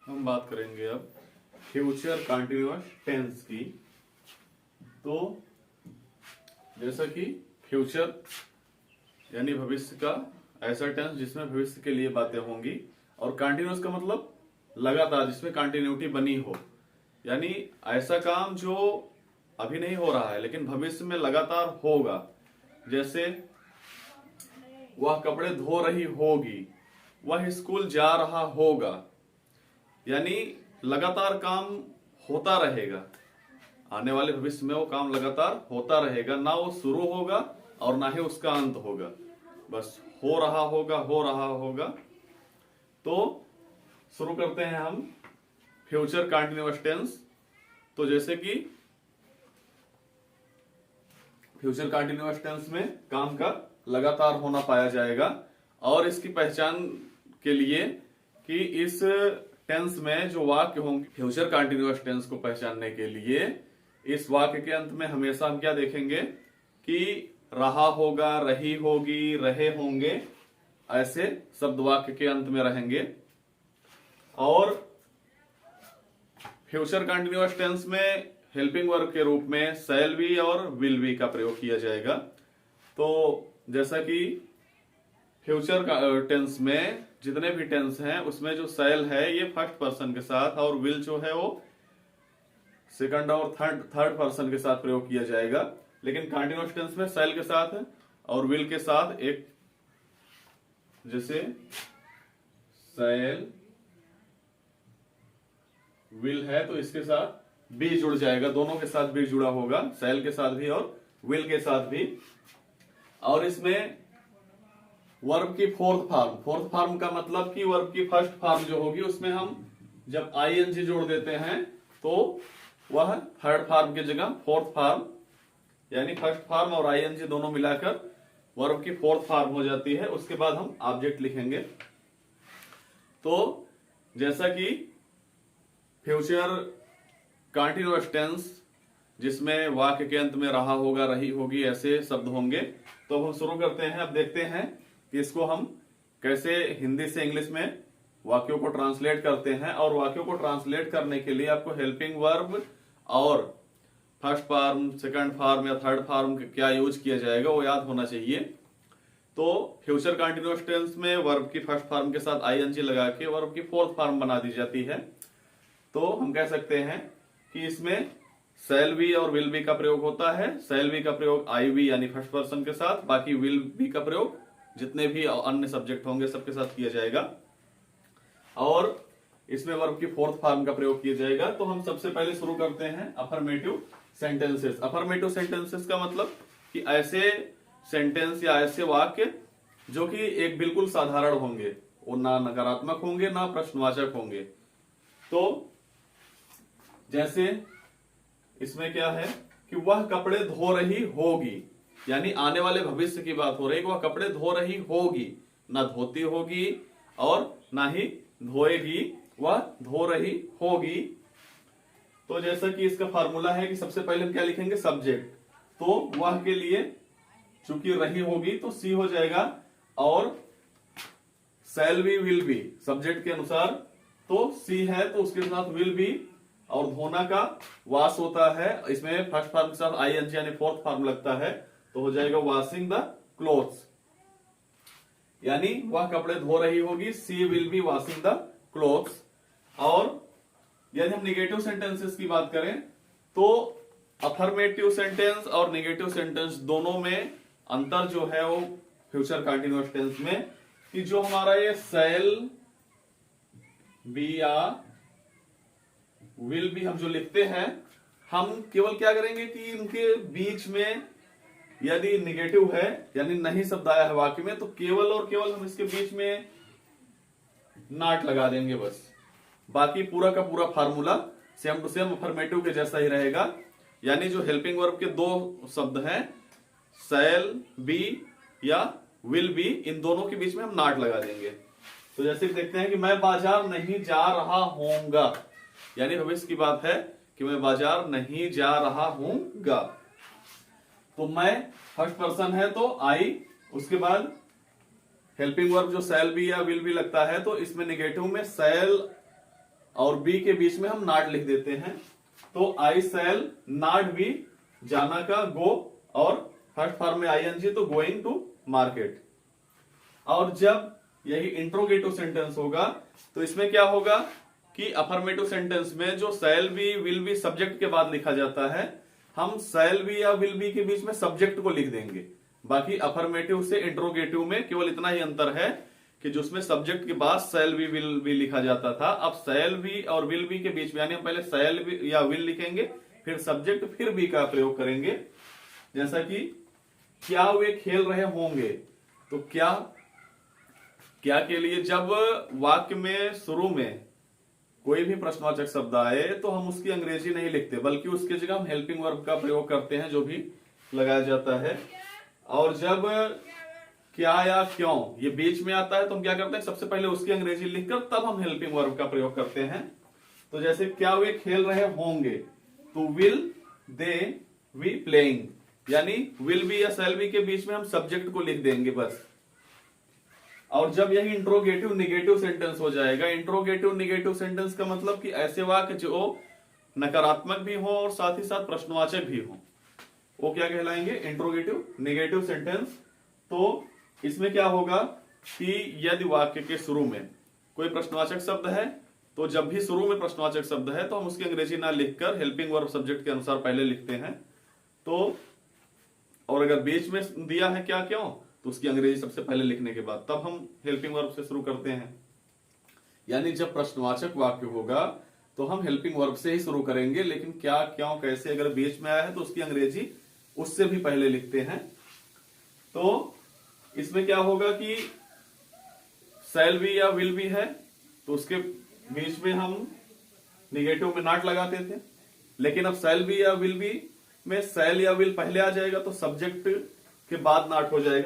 हम बात करेंगे अब फ्यूचर कंटिन्यूअस टेंस की। तो जैसा कि फ्यूचर यानी भविष्य का ऐसा टेंस जिसमें भविष्य के लिए बातें होंगी, और कंटिन्यूअस का मतलब लगातार, जिसमें कंटिन्यूटी बनी हो, यानी ऐसा काम जो अभी नहीं हो रहा है लेकिन भविष्य में लगातार होगा। जैसे वह कपड़े धो रही होगी, वह स्कूल जा रहा होगा, यानी लगातार काम होता रहेगा। आने वाले भविष्य में वो काम लगातार होता रहेगा, ना वो शुरू होगा और ना ही उसका अंत होगा, बस हो रहा होगा हो रहा होगा। तो शुरू करते हैं हम फ्यूचर कंटिन्यूअस टेंस। तो जैसे कि फ्यूचर कंटिन्यूअस टेंस में काम का लगातार होना पाया जाएगा, और इसकी पहचान के लिए कि इस टेंस में जो वाक्य होंगे, फ्यूचर कंटिन्यूअस टेंस को पहचानने के लिए इस वाक्य के अंत में हमेशा हम क्या देखेंगे कि रहा होगा, रही होगी, रहे होंगे, ऐसे शब्द वाक्य के अंत में रहेंगे। और फ्यूचर कंटिन्यूअस टेंस में हेल्पिंग वर्ब के रूप में शैल बी और विल बी का प्रयोग किया जाएगा। तो जैसा कि फ्यूचर टेंस में जितने भी टेंस हैं उसमें जो शैल है ये फर्स्ट पर्सन के साथ, और विल जो है वो सेकंड और थर्ड पर्सन के साथ प्रयोग किया जाएगा। लेकिन कंटिन्यूअस टेंस में शैल के साथ और विल के साथ एक, जैसे शैल विल है तो इसके साथ बी जुड़ जाएगा, दोनों के साथ बी जुड़ा होगा, शैल के साथ भी और विल के साथ भी। और इसमें वर्ब की फोर्थ फॉर्म का मतलब कि वर्ब की फर्स्ट फॉर्म जो होगी उसमें हम जब आईएनजी जोड़ देते हैं तो वह थर्ड फॉर्म की जगह फोर्थ फॉर्म, यानी फर्स्ट फॉर्म और आईएनजी दोनों मिलाकर वर्ब की फोर्थ फॉर्म हो जाती है। उसके बाद हम ऑब्जेक्ट लिखेंगे। तो जैसा कि फ्यूचर कंटिन्यूअस टेंस जिसमें वाक्य के अंत में रहा होगा, रही होगी, ऐसे शब्द होंगे। तो हम शुरू करते हैं। अब देखते हैं कि इसको हम कैसे हिंदी से इंग्लिश में वाक्यों को ट्रांसलेट करते हैं। और वाक्यों को ट्रांसलेट करने के लिए आपको हेल्पिंग वर्ब और फर्स्ट फॉर्म, सेकंड फॉर्म या थर्ड फॉर्म क्या यूज किया जाएगा वो याद होना चाहिए। तो फ्यूचर कंटिन्यूअस टेंस में वर्ब की फर्स्ट फॉर्म के साथ आईएनजी लगा के वर्ब की फोर्थ फॉर्म बना दी जाती है। तो हम कह सकते हैं कि इसमें शैल बी और विल बी का प्रयोग होता है। शैल बी का प्रयोग आई बी यानी फर्स्ट पर्सन के साथ, बाकी विल बी का प्रयोग जितने भी अन्य सब्जेक्ट होंगे सबके साथ किया जाएगा, और इसमें वर्ब की फोर्थ फॉर्म का प्रयोग किया जाएगा। तो हम सबसे पहले शुरू करते हैं अफर्मेटिव सेंटेंसेस। अफर्मेटिव सेंटेंसेस का मतलब कि ऐसे सेंटेंस या ऐसे वाक्य जो कि एक बिल्कुल साधारण होंगे, वो ना नकारात्मक होंगे ना प्रश्नवाचक होंगे। तो जैसे इसमें क्या है कि वह कपड़े धो रही होगी, यानी आने वाले भविष्य की बात हो रही है कि वह कपड़े धो रही होगी, ना धोती होगी और ना ही धोएगी, वह धो रही होगी। तो जैसा कि इसका फार्मूला है कि सबसे पहले हम क्या लिखेंगे, सब्जेक्ट। तो वह के लिए चूंकि रही होगी तो सी हो जाएगा, और shall be will be subject के अनुसार, तो सी है तो उसके साथ विल बी, और धोना का वाश होता है, इसमें फर्स्ट फॉर्म के साथ आईएनजी यानी फोर्थ फॉर्म लगता है, तो हो जाएगा वॉशिंग द क्लोथ्स, यानी वह कपड़े धो रही होगी, she will be washing the clothes. और यदि हम निगेटिव सेंटेंसेस की बात करें तो अफर्मेटिव सेंटेंस और निगेटिव सेंटेंस दोनों में अंतर जो है वो फ्यूचर कंटिन्यूअस टेंस में, कि जो हमारा ये शैल बी या विल बी हम जो लिखते हैं, हम केवल क्या करेंगे कि इनके बीच में यदि निगेटिव है यानी नहीं शब्द आया है वाक्य में, तो केवल और केवल हम इसके बीच में नॉट लगा देंगे बस। बाकी पूरा का पूरा formula same to same affirmative के जैसा ही रहेगा, यानी जो हेल्पिंग वर्ब के दो शब्द हैं शैल बी या विल बी, इन दोनों के बीच में हम नॉट लगा देंगे। तो जैसे देखते हैं कि मैं बाजार नहीं जा रहा हूंगा, यानी भविष्य की बात है कि मैं बाजार नहीं जा रहा हूंगा। तो मैं फर्स्ट पर्सन है तो आई, उसके बाद हेल्पिंग वर्ब जो शैल बी या विल बी लगता है, तो इसमें निगेटिव में शैल और बी के बीच में हम नॉट लिख देते हैं। तो आई शैल नॉट बी, जाना का गो, और फर्स्ट फॉर्म में आईएनजी तो गोइंग टू मार्केट। और जब यही इंट्रोगेटिव सेंटेंस होगा तो इसमें क्या होगा कि अफर्मेटिव सेंटेंस में जो shall be will be subject के बाद लिखा जाता है, हम शैल बी या विल बी के बीच में सब्जेक्ट को लिख देंगे। बाकी अफर्मेटिव से इंट्रोगेटिव में केवल इतना ही अंतर है कि जो उसमें सब्जेक्ट के बाद शैल बी विल बी लिखा जाता था, अब शैल बी और विल बी के बीच में, यानी हम पहले शैल बी या विल लिखेंगे, फिर सब्जेक्ट, फिर बी का प्रयोग करेंगे। जैसा कि क्या वे खेल रहे होंगे, तो क्या के लिए जब वाक्य में शुरू में कोई भी प्रश्नवाचक शब्द आए तो हम उसकी अंग्रेजी नहीं लिखते, बल्कि उसकी जगह हम हेल्पिंग वर्ब का प्रयोग करते हैं जो भी लगाया जाता है। और जब क्या या क्यों ये बीच में आता है तो हम क्या करते हैं, सबसे पहले उसकी अंग्रेजी लिखकर तब हम हेल्पिंग वर्ब का प्रयोग करते हैं। तो जैसे क्या वे खेल रहे होंगे, तो विल दे बी प्लेइंग, यानी विल बी या शैल बी के बीच में हम सब्जेक्ट को लिख देंगे बस। और जब यही इंट्रोगेटिव निगेटिव सेंटेंस हो जाएगा, इंट्रोगेटिव निगेटिव सेंटेंस का मतलब कि ऐसे वाक्य जो नकारात्मक भी हो और साथ ही साथ प्रश्नवाचक भी हो, वो क्या कहलाएंगे, इंट्रोगेटिव निगेटिव सेंटेंस। तो इसमें क्या होगा कि यदि वाक्य के शुरू में कोई प्रश्नवाचक शब्द है, तो जब भी शुरू में प्रश्नवाचक शब्द है तो हम उसकी अंग्रेजी ना लिखकर हेल्पिंग वर्ब सब्जेक्ट के अनुसार पहले लिखते हैं। तो और अगर बीच में दिया है क्या क्यों, तो उसकी अंग्रेजी सबसे पहले लिखने के बाद तब हम हेल्पिंग वर्ब से शुरू करते हैं। यानी जब प्रश्नवाचक वाक्य होगा तो हम हेल्पिंग वर्ब से ही शुरू करेंगे, लेकिन क्या क्यों कैसे अगर बीच में आया है तो उसकी अंग्रेजी उससे भी पहले लिखते हैं। तो इसमें क्या होगा कि शैल बी या विल बी है तो उसके बीच में हम निगेटिव में नॉट लगाते थे, लेकिन अब शैल बी या विल बी में शैल या विल पहले आ जाएगा तो सब्जेक्ट के बाद नॉट हो जाएगा।